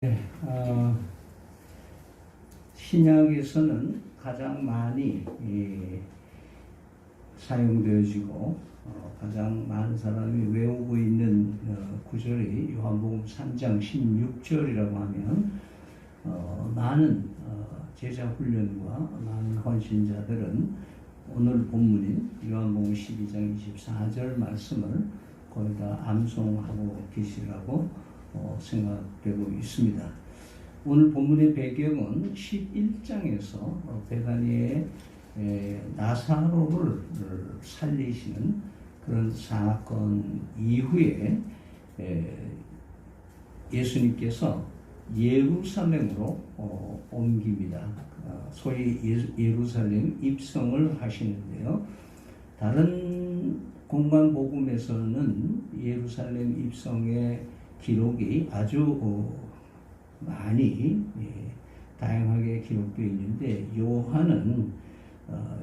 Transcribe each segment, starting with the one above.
네, 신약에서는 가장 많이 사용되어지고 가장 많은 사람이 외우고 있는 구절이 요한복음 3장 16절이라고 하면 많은 제자 훈련과 많은 헌신자들은 오늘 본문인 요한복음 12장 24절 말씀을 거의 다 암송하고 계시라고 생각되고 있습니다. 오늘 본문의 배경은 11장에서 베다니의 나사로를 살리시는 그런 사건 이후에 예수님께서 예루살렘으로 옮깁니다. 소위 예루살렘 입성을 하시는데요. 다른 공간 복음에서는 예루살렘 입성의 기록이 아주 많이 다양하게 기록되어 있는데 요한은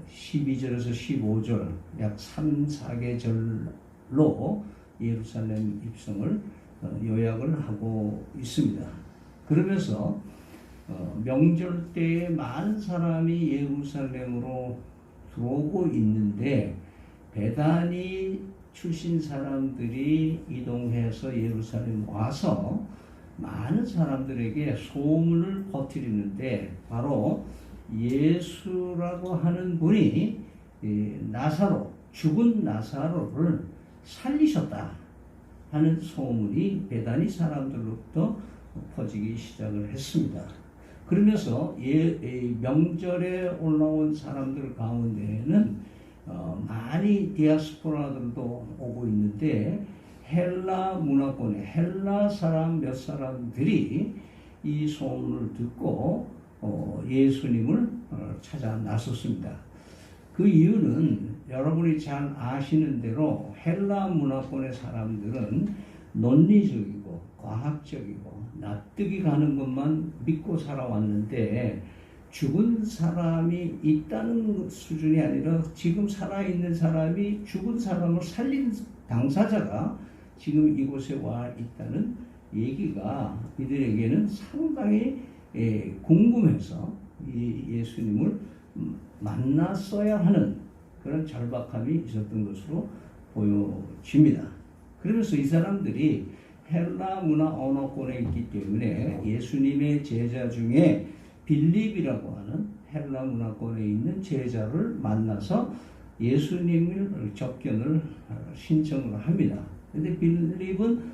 12절에서 15절 약 3, 4계절로 예루살렘 입성을 요약을 하고 있습니다. 그러면서 명절 때에 많은 사람이 예루살렘으로 들어오고 있는데 베다니 출신 사람들이 이동해서 예루살렘 와서 많은 사람들에게 소문을 퍼뜨리는데 바로 예수라고 하는 분이 나사로, 죽은 나사로를 살리셨다 하는 소문이 베다니 사람들로부터 퍼지기 시작을 했습니다. 그러면서 명절에 올라온 사람들 가운데에는 많이 디아스포라들도 오고 있는데 헬라 문화권의 헬라 사람 몇 사람들이 이 소문을 듣고 예수님을 찾아 나섰습니다. 그 이유는 여러분이 잘 아시는 대로 헬라 문화권의 사람들은 논리적이고 과학적이고 납득이 가는 것만 믿고 살아왔는데 죽은 사람이 있다는 수준이 아니라 지금 살아있는 사람이 죽은 사람을 살린 당사자가 지금 이곳에 와 있다는 얘기가 이들에게는 상당히 궁금해서 이 예수님을 만났어야 하는 그런 절박함이 있었던 것으로 보여집니다. 그러면서 이 사람들이 헬라 문화 언어권에 있기 때문에 예수님의 제자 중에 빌립이라고 하는 헬라 문화권에 있는 제자를 만나서 예수님을 접견을 신청을 합니다. 그런데 빌립은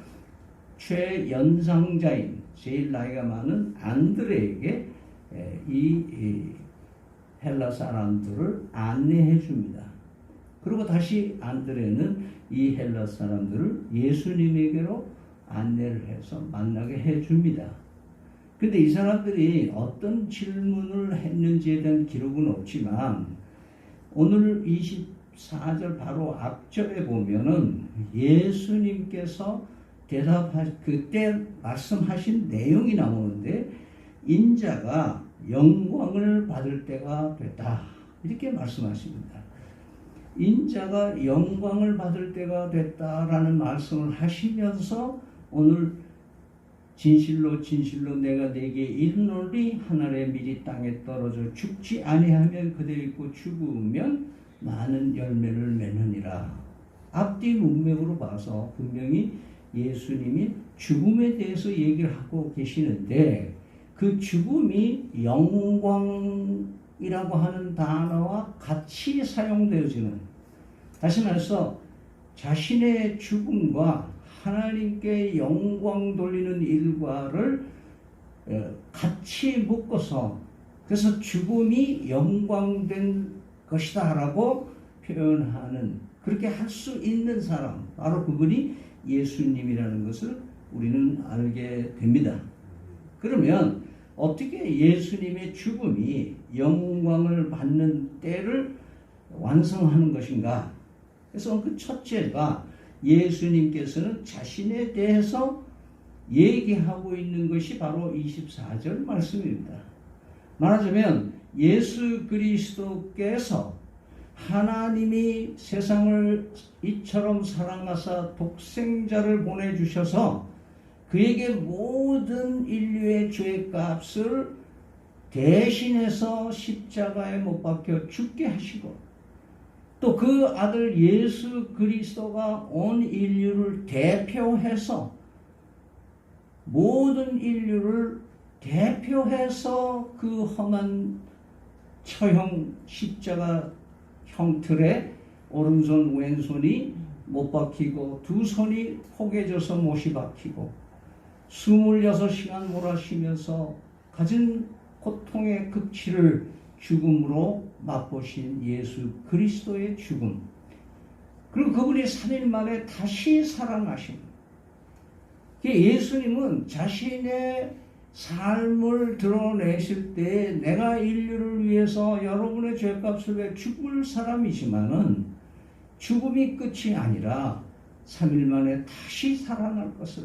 최연상자인 제일 나이가 많은 안드레에게 이 헬라 사람들을 안내해 줍니다. 그리고 다시 안드레는 이 헬라 사람들을 예수님에게로 안내를 해서 만나게 해 줍니다. 근데 이 사람들이 어떤 질문을 했는지에 대한 기록은 없지만 오늘 24절 바로 앞절에 보면은 예수님께서 그때 말씀하신 내용이 나오는데 인자가 영광을 받을 때가 됐다 이렇게 말씀하십니다. 인자가 영광을 받을 때가 됐다라는 말씀을 하시면서 오늘 진실로 진실로 내가 네게 이르노니 한 알의 밀이 땅에 떨어져 죽지 아니하면 그대로 있고 죽으면 많은 열매를 맺느니라. 앞뒤 문맥으로 봐서 분명히 예수님이 죽음에 대해서 얘기를 하고 계시는데 그 죽음이 영광이라고 하는 단어와 같이 사용되어지는, 다시 말해서 자신의 죽음과 하나님께 영광 돌리는 일과를 같이 묶어서 그래서 죽음이 영광된 것이다 라고 표현하는, 그렇게 할 수 있는 사람 바로 그분이 예수님이라는 것을 우리는 알게 됩니다. 그러면 어떻게 예수님의 죽음이 영광을 받는 때를 완성하는 것인가? 그래서 그 첫째가 예수님께서는 자신에 대해서 얘기하고 있는 것이 바로 24절 말씀입니다. 말하자면 예수 그리스도께서 하나님이 세상을 이처럼 사랑하사 독생자를 보내주셔서 그에게 모든 인류의 죄값을 대신해서 십자가에 못 박혀 죽게 하시고, 또 그 아들 예수 그리스도가 온 인류를 대표해서, 모든 인류를 대표해서 그 험한 처형 십자가 형틀에 오른손 왼손이 못 박히고 두 손이 포개져서 못이 박히고 26시간 몰아쉬면서 가진 고통의 극치를 죽음으로 맛보신 예수 그리스도의 죽음, 그리고 그분이 3일 만에 다시 살아나십니다. 예수님은 자신의 삶을 드러내실 때 내가 인류를 위해서 여러분의 죄값을 위해 죽을 사람이지만은 죽음이 끝이 아니라 3일 만에 다시 살아날 것을,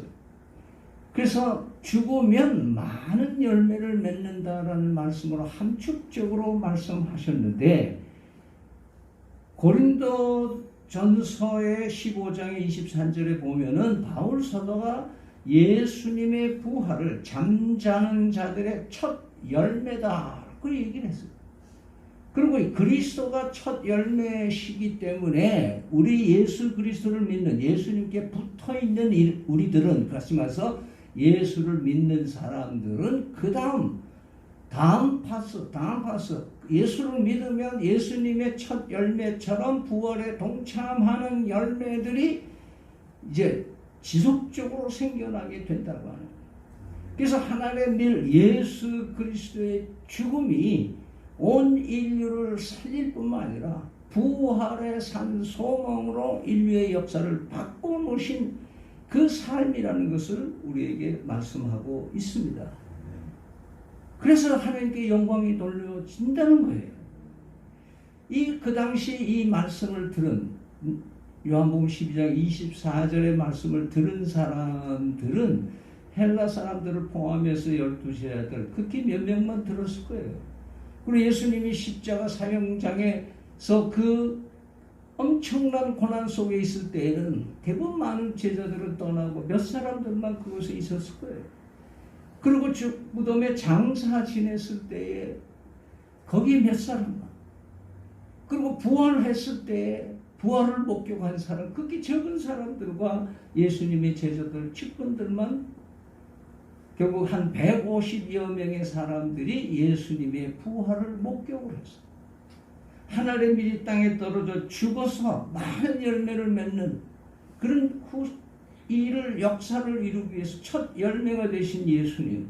그래서 죽으면 많은 열매를 맺는다라는 말씀으로 함축적으로 말씀하셨는데, 고린도 전서의 15장의 23절에 보면은 바울 사도가 예수님의 부활을 잠자는 자들의 첫 열매다 그 얘기를 했어요. 그리고 그리스도가 첫 열매시기 때문에 우리 예수 그리스도를 믿는, 예수님께 붙어있는 우리들은, 그렇지 말해서 예수를 믿는 사람들은 그 다음 파스, 예수를 믿으면 예수님의 첫 열매처럼 부활에 동참하는 열매들이 이제 지속적으로 생겨나게 된다고 하는 거예요. 그래서 하나님의 늘 예수 그리스도의 죽음이 온 인류를 살릴 뿐만 아니라 부활의 산 소망으로 인류의 역사를 바꿔놓으신 그 삶이라는 것을 우리에게 말씀하고 있습니다. 그래서 하나님께 영광이 돌려진다는 거예요. 그 당시 이 말씀을 들은, 요한복음 12장 24절의 말씀을 들은 사람들은 헬라 사람들을 포함해서 12제자들 극히 몇 명만 들었을 거예요. 그리고 예수님이 십자가 사형장에서 그 엄청난 고난 속에 있을 때에는 대부분 많은 제자들은 떠나고 몇 사람들만 그곳에 있었을 거예요. 그리고 무덤에 장사 지냈을 때에 거기 몇 사람만, 그리고 부활했을 때에 부활을 목격한 사람, 극히 적은 사람들과 예수님의 제자들 직분들만, 결국 한 150여 명의 사람들이 예수님의 부활을 목격을 했어요. 하늘의 밀이 땅에 떨어져 죽어서 많은 열매를 맺는 그런 역사를 이루기 위해서 첫 열매가 되신 예수님,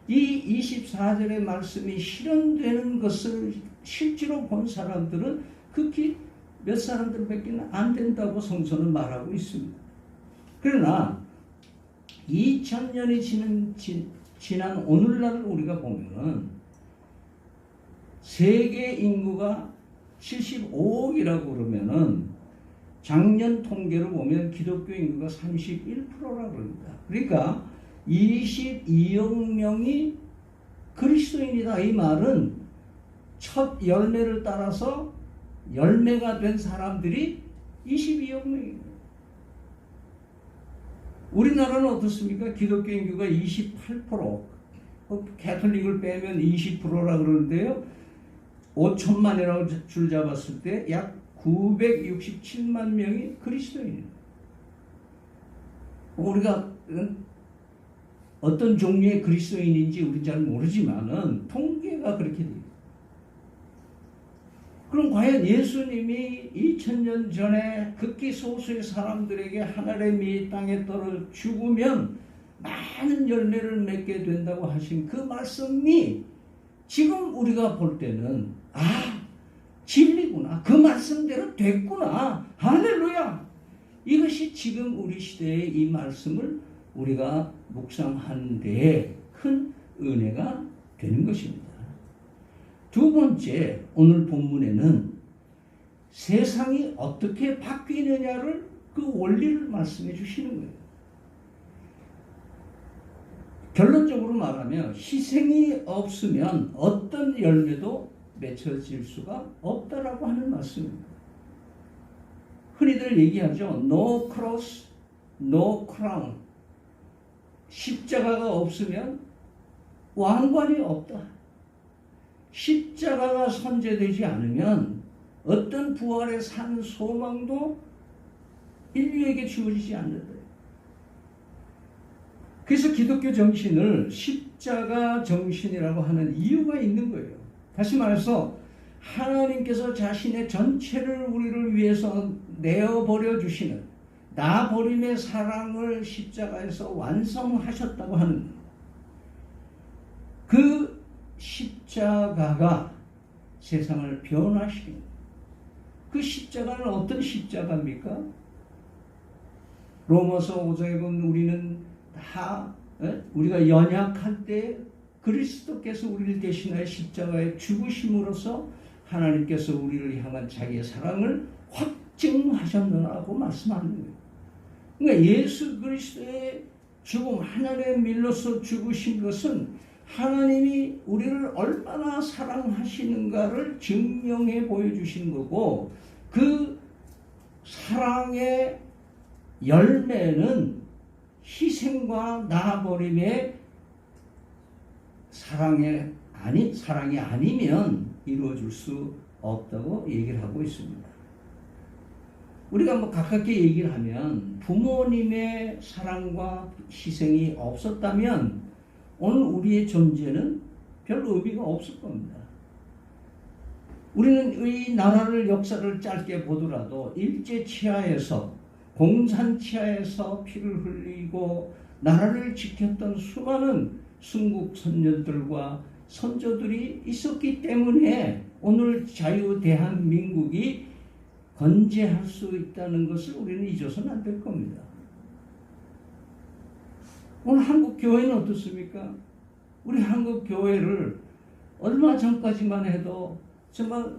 이 24절의 말씀이 실현되는 것을 실제로 본 사람들은 극히 몇 사람들밖에 안 된다고 성서는 말하고 있습니다. 그러나 2000년이 지난 오늘날을 우리가 보면은 세계 인구가 75억이라고 그러면은 작년 통계로 보면 기독교 인구가 31%라고 그럽니다. 그러니까 22억 명이 그리스도인이다. 이 말은 첫 열매를 따라서 열매가 된 사람들이 22억 명입니다. 우리나라는 어떻습니까? 기독교 인구가 28%, 가톨릭을 빼면 20%라 그러는데요. 5천만이라고 줄 잡았을 때 약 967만 명이 그리스도인입니다. 우리가 어떤 종류의 그리스도인인지 우리는 잘 모르지만은 통계가 그렇게 됩니다. 그럼 과연 예수님이 2000년 전에 극히 소수의 사람들에게 하늘의 미 땅에 떨어져 죽으면 많은 열매를 맺게 된다고 하신 그 말씀이 지금 우리가 볼 때는 진리구나, 그 말씀대로 됐구나, 할렐루야, 이것이 지금 우리 시대의 이 말씀을 우리가 묵상하는 데에 큰 은혜가 되는 것입니다. 두 번째, 오늘 본문에는 세상이 어떻게 바뀌느냐를 그 원리를 말씀해 주시는 거예요. 결론적으로 말하면 희생이 없으면 어떤 열매도 맺혀질 수가 없다라고 하는 말씀입니다. 흔히들 얘기하죠. No cross, no crown. 십자가가 없으면 왕관이 없다. 십자가가 선제되지 않으면 어떤 부활의 산 소망도 인류에게 주어지지 않는다. 그래서 기독교 정신을 십자가 정신이라고 하는 이유가 있는 거예요. 다시 말해서 하나님께서 자신의 전체를 우리를 위해서 내어버려 주시는 나버림의 사랑을 십자가에서 완성하셨다고 하는 그 십자가가 세상을 변화시키는 그 십자가는 어떤 십자가입니까? 로마서 5장에 보면 우리는 다 우리가 연약할 때 그리스도께서 우리를 대신하여 십자가에 죽으심으로써 하나님께서 우리를 향한 자기의 사랑을 확증하셨느라고 말씀하는 거예요. 그러니까 예수 그리스도의 죽음, 하나님의 밀로서 죽으신 것은 하나님이 우리를 얼마나 사랑하시는가를 증명해 보여주신 거고, 그 사랑의 열매는 희생과 나아버림의 사랑이 아니면 이루어질 수 없다고 얘기를 하고 있습니다. 우리가 가깝게 얘기를 하면 부모님의 사랑과 희생이 없었다면 오늘 우리의 존재는 별 의미가 없을 겁니다. 우리는 이 나라를 역사를 짧게 보더라도 일제치하에서 공산치하에서 피를 흘리고 나라를 지켰던 수많은 순국 선녀들과 선조들이 있었기 때문에 오늘 자유 대한민국이 건재할 수 있다는 것을 우리는 잊어서는 안 될 겁니다. 오늘 한국 교회는 어떻습니까? 우리 한국 교회를 얼마 전까지만 해도 정말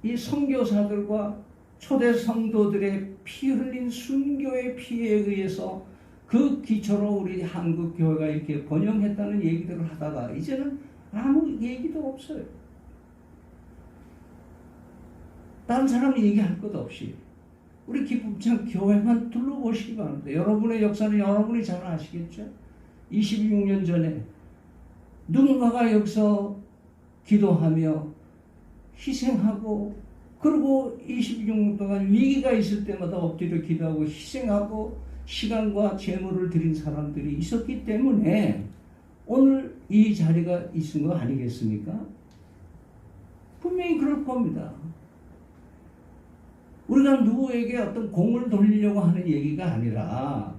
이 선교사들과 초대 성도들의 피 흘린 순교의 피에 의해서 그 기초로 우리 한국 교회가 이렇게 번영했다는 얘기들을 하다가 이제는 아무 얘기도 없어요. 다른 사람 얘기할 것 없이 우리 기쁨찬 교회만 둘러보시기 바랍니다. 여러분의 역사는 여러분이 잘 아시겠죠? 26년 전에 누군가가 여기서 기도하며 희생하고, 그리고 26년 동안 위기가 있을 때마다 엎드려 기도하고 희생하고 시간과 재물을 드린 사람들이 있었기 때문에 오늘 이 자리가 있은 거 아니겠습니까? 분명히 그럴 겁니다. 우리가 누구에게 어떤 공을 돌리려고 하는 얘기가 아니라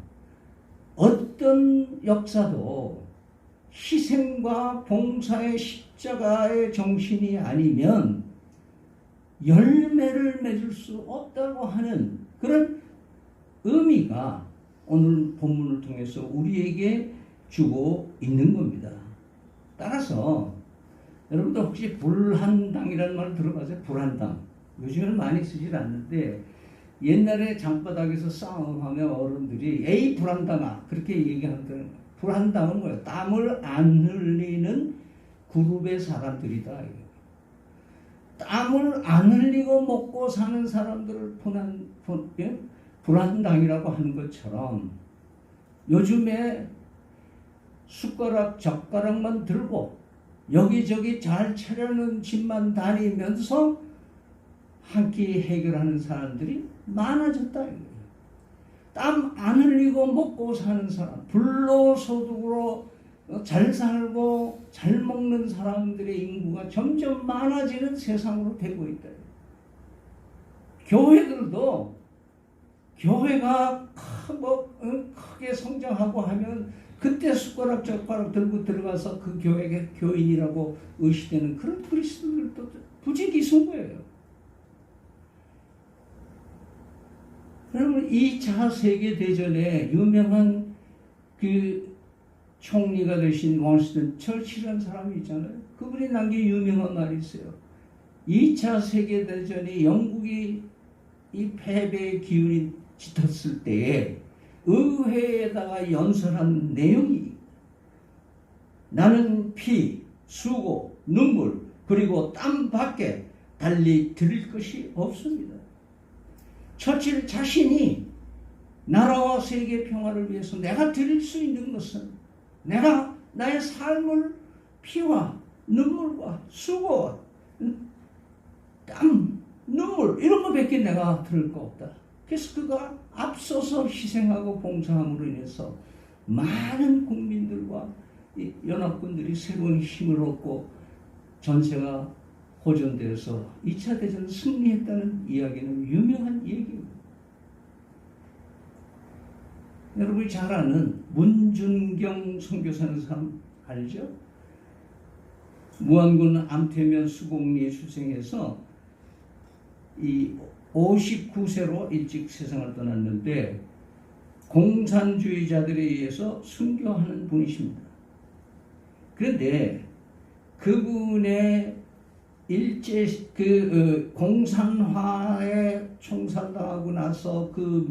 어떤 역사도 희생과 봉사의 십자가의 정신이 아니면 열매를 맺을 수 없다고 하는 그런 의미가 오늘 본문을 통해서 우리에게 주고 있는 겁니다. 따라서 여러분들 혹시 불한당이라는 말 들어봤어요? 불한당. 요즘에는 많이 쓰질 않는데 옛날에 장바닥에서 싸움하면 어른들이 에이 불한당아 그렇게 얘기하던 불한당은 뭐예요? 땀을 안 흘리는 그룹의 사람들이다. 땀을 안 흘리고 먹고 사는 사람들을 불한당이라고 하는 것처럼 요즘에 숟가락 젓가락만 들고 여기저기 잘 차려놓은 집만 다니면서 한 끼 해결하는 사람들이 많아졌다. 땀 안 흘리고 먹고 사는 사람, 불로소득으로 잘 살고 잘 먹는 사람들의 인구가 점점 많아지는 세상으로 되고 있다. 교회들도 교회가 크게 성장하고 하면 그때 숟가락 젓가락 들고 들어가서 그 교회의 교인이라고 의시되는 그런 그리스도들도 부지기수인 거예요. 그러면 2차 세계대전에 유명한 그 총리가 되신 윈스턴 처칠이라는 사람이 있잖아요. 그분이 남긴 유명한 말이 있어요. 2차 세계대전이 영국이 이 패배의 기운이 짙었을 때에 의회에다가 연설한 내용이 나는 피, 수고, 눈물 그리고 땀밖에 달리 드릴 것이 없습니다. 처칠 자신이 나라와 세계 평화를 위해서 내가 드릴 수 있는 것은 내가 나의 삶을 피와 눈물과 수고와 땀, 눈물 이런 거밖에 내가 들을 거 없다. 그래서 그가 앞서서 희생하고 봉사함으로 인해서 많은 국민들과 연합군들이 새로운 힘을 얻고 전세가 호전되어서 2차 대전을 승리했다는 이야기는 유명한 얘기입니다. 여러분이 잘 아는 문준경 선교사는 사람 알죠? 무안군 암태면 수곡리에 출생해서 이 59세로 일찍 세상을 떠났는데 공산주의자들에 의해서 순교하는 분이십니다. 그런데 그분의 공산화에 총살당하고 나서 그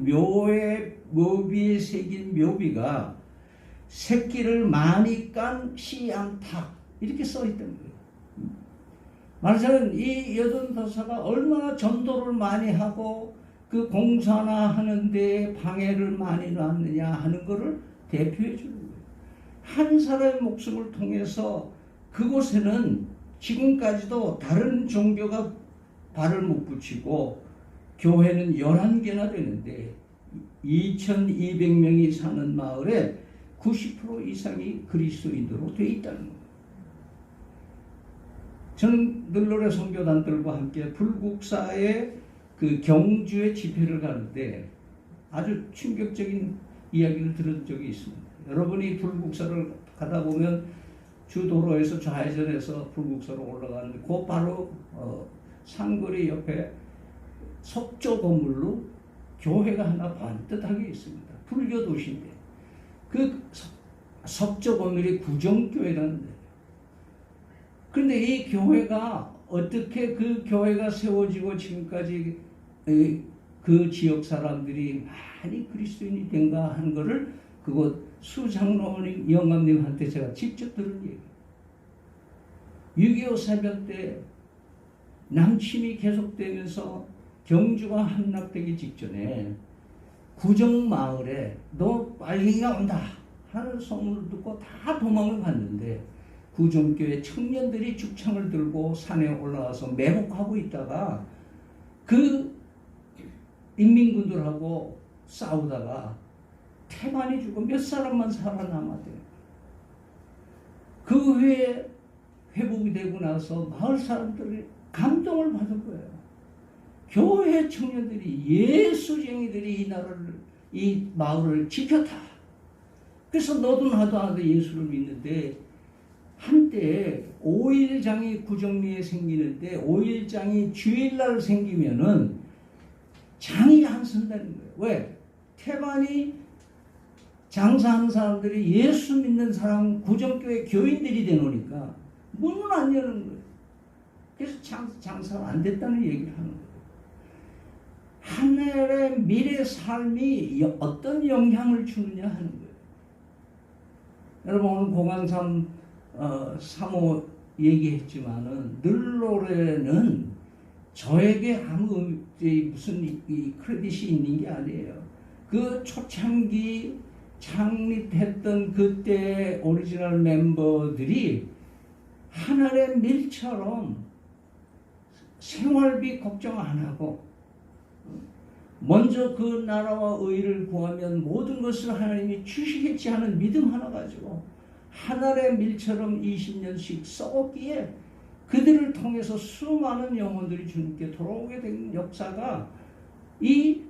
묘비에 새긴 묘비가 새끼를 많이 깐 씨암탉 이렇게 써있던 거예요. 말하자면 이 여든도사가 얼마나 전도를 많이 하고 그 공산화 하는데 방해를 많이 놨느냐 하는 것을 대표해 주는 거예요. 한 사람의 목숨을 통해서 그곳에는 지금까지도 다른 종교가 발을 못 붙이고 교회는 11개나 되는데 2200명이 사는 마을에 90% 이상이 그리스도인으로 되어 있다는 거예요. 저는 늘노래 선교단들과 함께 불국사의 그 경주의 집회를 가는데 아주 충격적인 이야기를 들은 적이 있습니다. 여러분이 불국사를 가다 보면 주도로에서 좌회전해서 불국사로 올라가는데 그 바로 상거리 옆에 석조 건물로 교회가 하나 반듯하게 있습니다. 불교 도시인데 그 석조 건물이 구정교회라는 데예요. 그런데 이 교회가 어떻게 그 교회가 세워지고 지금까지 그 지역 사람들이 많이 그리스도인이 된가 하는 것을 그곳 수장로님 영감님한테 제가 직접 들은 얘기예요. 6.25 사변 때 남침이 계속되면서 경주가 함락되기 직전에 구정마을에 너 빨갱이가 온다 하는 소문을 듣고 다 도망을 갔는데 구정교회 청년들이 죽창을 들고 산에 올라와서 매복하고 있다가 그 인민군들하고 싸우다가 태반이 죽고 몇 사람만 살아남았대요. 그 후에 회복이 되고 나서 마을 사람들이 감동을 받은 거예요. 교회 청년들이 예수쟁이들이 이 마을을 지켰다. 그래서 너도 나도 하는데 예수를 믿는데 한때 5일장이 구정리에 생기는데 5일장이 주일날 생기면은 장이 안 선다는 거예요. 왜? 태반이 장사하는 사람들이 예수 믿는 사람 구정교회 교인들이 되노니까 문을 안 여는 거예요. 그래서 장사가 안 됐다는 얘기를 하는 거예요. 하늘의 미래 삶이 어떤 영향을 주느냐 하는 거예요. 여러분 오늘 공항삼 3호 얘기했지만은 늘노래는 저에게 아무 무슨 크레딧이 있는 게 아니에요. 그 초창기 창립했던 그때 오리지널 멤버들이 하늘의 밀처럼 생활비 걱정 안 하고 먼저 그 나라와 의를 구하면 모든 것을 하나님이 주시겠지 하는 믿음 하나 가지고 하늘의 밀처럼 20년씩 썩었기에 그들을 통해서 수많은 영혼들이 주님께 돌아오게 된 역사가 이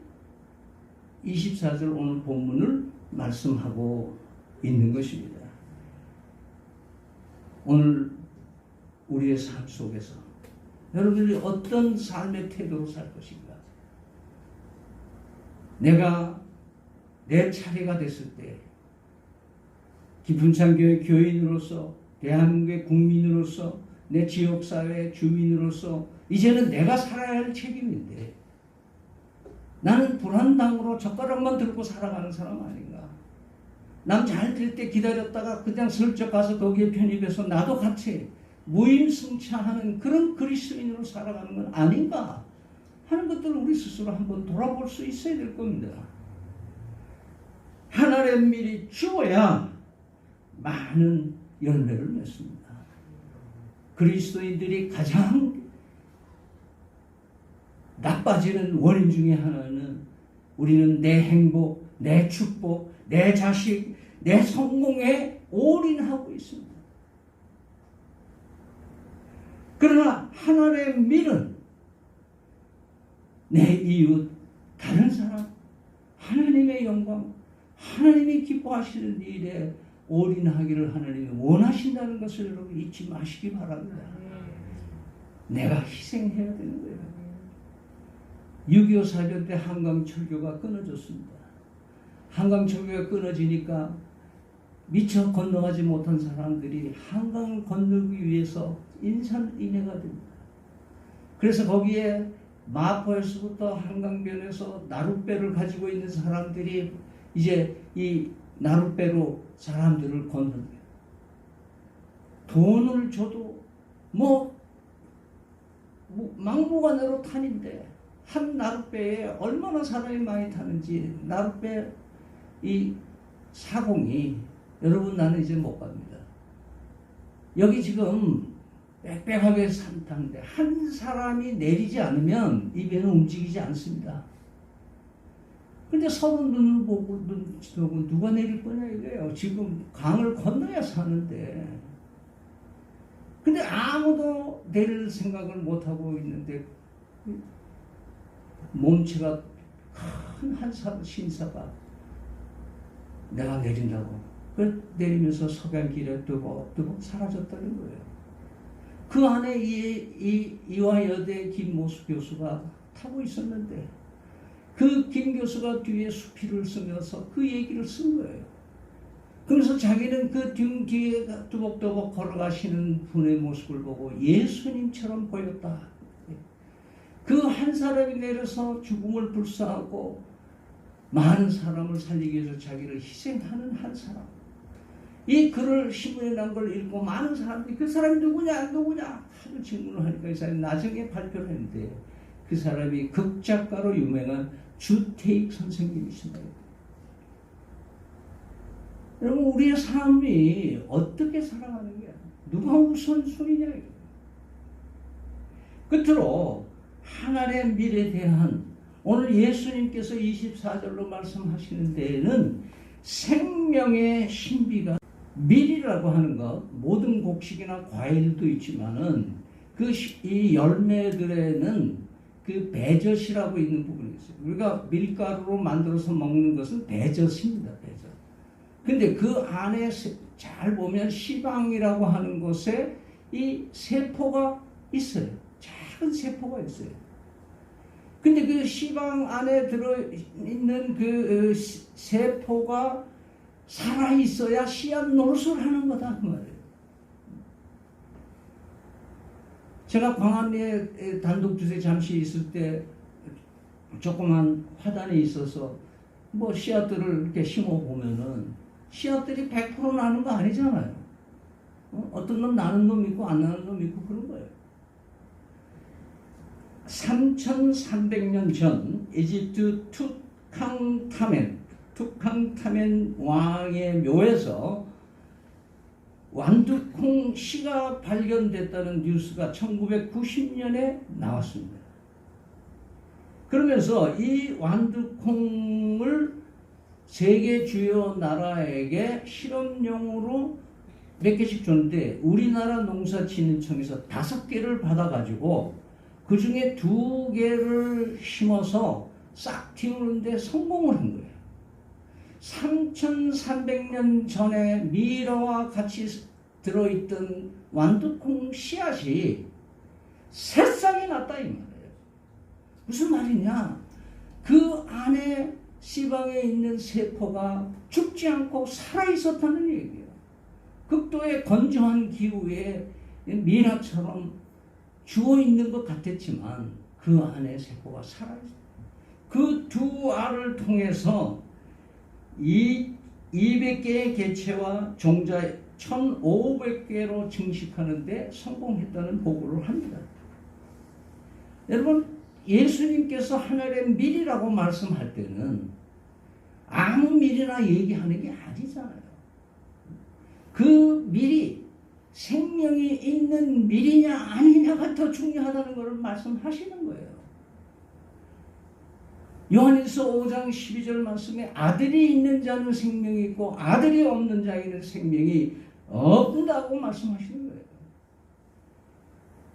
24절 오늘 본문을 말씀하고 있는 것입니다. 오늘 우리의 삶 속에서 여러분들이 어떤 삶의 태도로 살 것인가? 내가 내 차례가 됐을 때 기분찬교회 교인으로서 대한민국의 국민으로서 내 지역사회 주민으로서 이제는 내가 살아야 할 책임인데 나는 불안당으로 젓가락만 들고 살아가는 사람 아닌가? 남 잘 될 때 기다렸다가 그냥 슬쩍 가서 거기에 편입해서 나도 같이 무임승차하는 그런 그리스도인으로 살아가는 건 아닌가 하는 것들을 우리 스스로 한번 돌아볼 수 있어야 될 겁니다. 하늘의 밀이 죽어야 많은 열매를 맺습니다. 그리스도인들이 가장 나빠지는 원인 중에 하나는 우리는 내 행복, 내 축복, 내 자식, 내 성공에 올인하고 있습니다. 그러나 하늘의 밀은 내 이웃, 다른 사람, 하나님의 영광, 하나님이 기뻐하시는 일에 올인하기를 하나님이 원하신다는 것을 여러분 잊지 마시기 바랍니다. 내가 희생해야 되는 거예요. 6.25 사전 때 한강철교가 끊어졌습니다. 한강철교가 끊어지니까 미처 건너가지 못한 사람들이 한강을 건너기 위해서 인산인해가 됩니다. 그래서 거기에 마포에서부터 한강변에서 나룻배를 가지고 있는 사람들이 이제 이 나룻배로 사람들을 건너요. 돈을 줘도 막무가내로 타는데 한 나룻배에 얼마나 사람이 많이 타는지 나룻배 이 사공이 여러분 나는 이제 못 갑니다. 여기 지금 빽빽하게 산타는데 한 사람이 내리지 않으면 이 배는 움직이지 않습니다. 근데 서로 눈을 보고 눈치보고 누가 내릴 거냐 이거예요. 지금 강을 건너야 사는데. 근데 아무도 내릴 생각을 못하고 있는데 몸체가 큰 한 신사가 내가 내린다고 내리면서 석양길에 뜨겁뜨겁 사라졌다는 거예요. 그 안에 이화여대 김모수 교수가 타고 있었는데 그 김 교수가 뒤에 수필을 쓰면서 그 얘기를 쓴 거예요. 그래서 자기는 그 뒤에 뚜벅뚜벅 걸어가시는 분의 모습을 보고 예수님처럼 보였다. 그 한 사람이 내려서 죽음을 불사하고 많은 사람을 살리기 위해서 자기를 희생하는 한 사람. 이 글을 신문에 난 걸 읽고 많은 사람들이 그 사람이 누구냐 하도 질문을 하니까 이 사람이 나중에 발표를 했는데 그 사람이 극작가로 유명한 주태익 선생님이십니다. 여러분 우리의 삶이 어떻게 살아가는 거야? 누가 우선순위냐? 끝으로 하늘의 밀에 대한 오늘 예수님께서 24절로 말씀하시는 데에는 생명의 신비가 밀이라고 하는 것, 모든 곡식이나 과일도 있지만은 이 열매들에는 그 배젖이라고 있는 부분이 있어요. 우리가 밀가루로 만들어서 먹는 것은 배젖입니다. 배젖. 근데 그 안에 잘 보면 시방이라고 하는 곳에 이 세포가 있어요. 작은 세포가 있어요. 근데 그 시방 안에 들어있는 그 세포가 살아있어야 씨앗 노릇을 하는 거다 그 말이에요. 제가 광안리에 단독주택 잠시 있을 때 조그만 화단에 있어서 씨앗들을 이렇게 심어보면은 씨앗들이 100% 나는 거 아니잖아요. 어떤 놈 나는 놈 있고 안 나는 놈 있고 그런 거예요. 3300년 전 이집트 투캉타멘 왕의 묘에서 완두콩 씨가 발견됐다는 뉴스가 1990년에 나왔습니다. 그러면서 이 완두콩을 세계 주요 나라에게 실험용으로 몇 개씩 줬는데 우리나라 농사진흥청에서 5개를 받아가지고 그 중에 2개를 심어서 싹 틔우는데 성공을 한 거예요. 3300년 전에 미러와 같이 들어있던 완두콩 씨앗이 새싹이 났다 이 말이에요. 무슨 말이냐? 그 안에 씨방에 있는 세포가 죽지 않고 살아있었다는 얘기예요. 극도의 건조한 기후에 미나처럼 죽어있는 것 같았지만 그 안에 세포가 살아있어요. 그 2알을 통해서 200개의 개체와 종자 1500개로 증식하는데 성공했다는 보고를 합니다. 여러분 예수님께서 하늘의 밀이라고 말씀할 때는 아무 밀이나 얘기하는 게 아니잖아요. 그 밀이 생명이 있는 밀이냐 아니냐가 더 중요하다는 것을 말씀하시는 거예요. 요한일서 5장 12절 말씀에 아들이 있는 자는 생명이 있고 아들이 없는 자에게는 생명이 없다고 말씀하시는 거예요.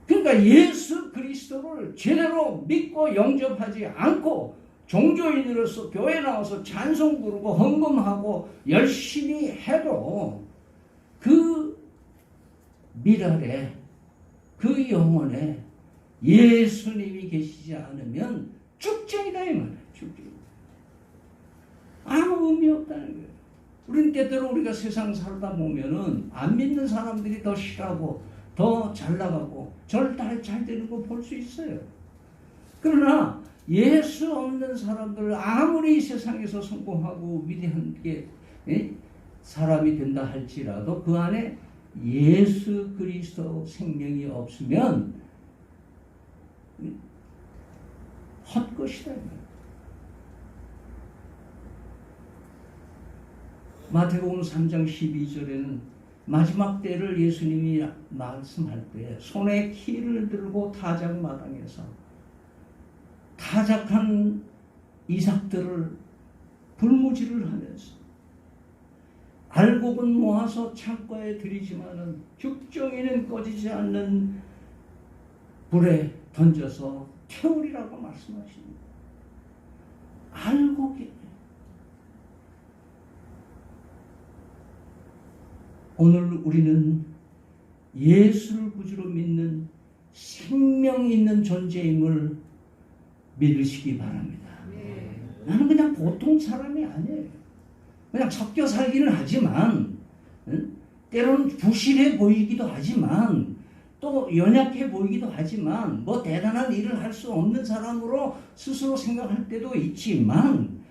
그러니까 예수 그리스도를 제대로 믿고 영접하지 않고 종교인으로서 교회 나와서 찬송 부르고 헌금하고 열심히 해도 그 밀 아래 그 영혼에 예수님이 계시지 않으면 죽쟁이다 이 말이에요. 죽쟁이. 아무 의미 없다는 거예요. 우리는 때때로 우리가 세상 살다 보면은 안 믿는 사람들이 더 싫어하고 더 잘 나가고 절 잘 되는 거 볼 수 있어요. 그러나 예수 없는 사람들 아무리 세상에서 성공하고 위대한 게 사람이 된다 할지라도 그 안에 예수 그리스도 생명이 없으면 헛것이다. 마태복음 3장 12절에는 마지막 때를 예수님이 말씀할 때 손에 키를 들고 타작 마당에서 타작한 이삭들을 불무지를 하면서 알곡은 모아서 창고에 들이지만은 죽정이는 꺼지지 않는 불에 던져서 태우리라고 말씀하십니다. 알곡이 오늘 우리는 예수를 구주로 믿는 생명 있는 존재임을 믿으시기 바랍니다. 나는 그냥 보통 사람이 아니에요. 그냥 섞여 살기는 하지만 때로는 부실해 보이기도 하지만 또 연약해 보이기도 하지만 뭐 대단한 일을 할 수 없는 사람으로 스스로 생각할 때도 있지만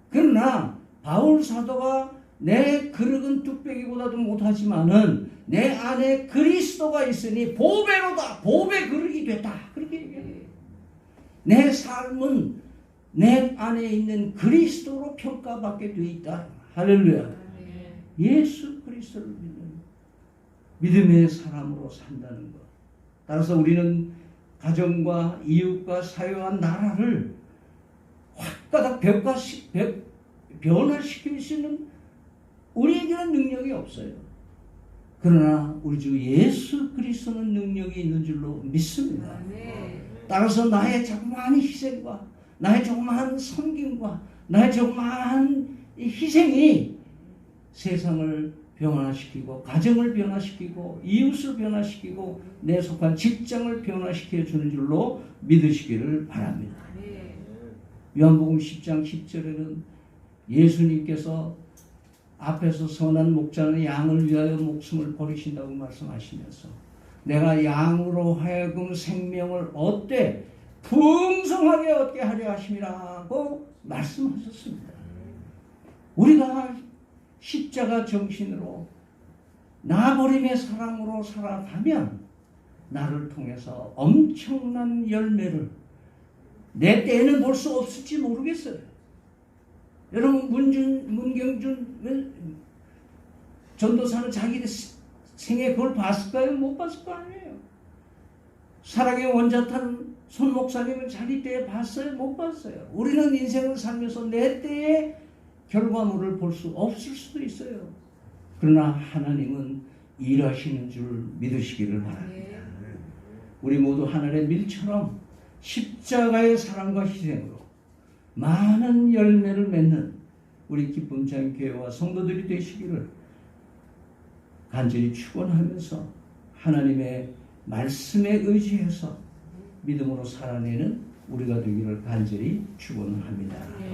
그러나 바울 사도가 내 그릇은 뚝배기보다도 못하지만은 내 안에 그리스도가 있으니 보배로다 보배 그릇이 됐다 그렇게 얘기해요. 내 삶은 내 안에 있는 그리스도로 평가받게 되어 있다. 할렐루야. 예수 그리스도를 믿는 믿음의 사람으로 산다는 것. 따라서 우리는 가정과 이웃과 사회와 나라를 확 변화시킬 수 있는 우리에게는 능력이 없어요. 그러나 우리 주 예수 그리스도는 능력이 있는 줄로 믿습니다. 따라서 나의 조그마한 희생과 나의 조그마한 섬김과 나의 조그마한 희생이 세상을 변화시키고 가정을 변화시키고 이웃을 변화시키고 내 속한 직장을 변화시켜 주는 줄로 믿으시기를 바랍니다. 요한복음 10장 10절에는 예수님께서 앞에서 선한 목자는 양을 위하여 목숨을 버리신다고 말씀하시면서 내가 양으로 하여금 생명을 얻되 풍성하게 얻게 하려 하심이라고 말씀하셨습니다. 우리가 십자가 정신으로 나버림의 사랑으로 살아가면 나를 통해서 엄청난 열매를 내 때에는 볼 수 없을지 모르겠어요. 여러분 문경준 전도사는 자기 생에 그걸 봤을까요? 못 봤을 거 아니에요. 사랑의 원자탄 손 목사님은 자기 때에 봤어요? 못 봤어요. 우리는 인생을 살면서 내 때에 결과물을 볼 수 없을 수도 있어요. 그러나 하나님은 일하시는 줄 믿으시기를 바랍니다. 우리 모두 하늘의 밀처럼 십자가의 사랑과 희생으로 많은 열매를 맺는 우리 기쁨장 교회와 성도들이 되시기를 간절히 축원하면서 하나님의 말씀에 의지해서 믿음으로 살아내는 우리가 되기를 간절히 축원합니다.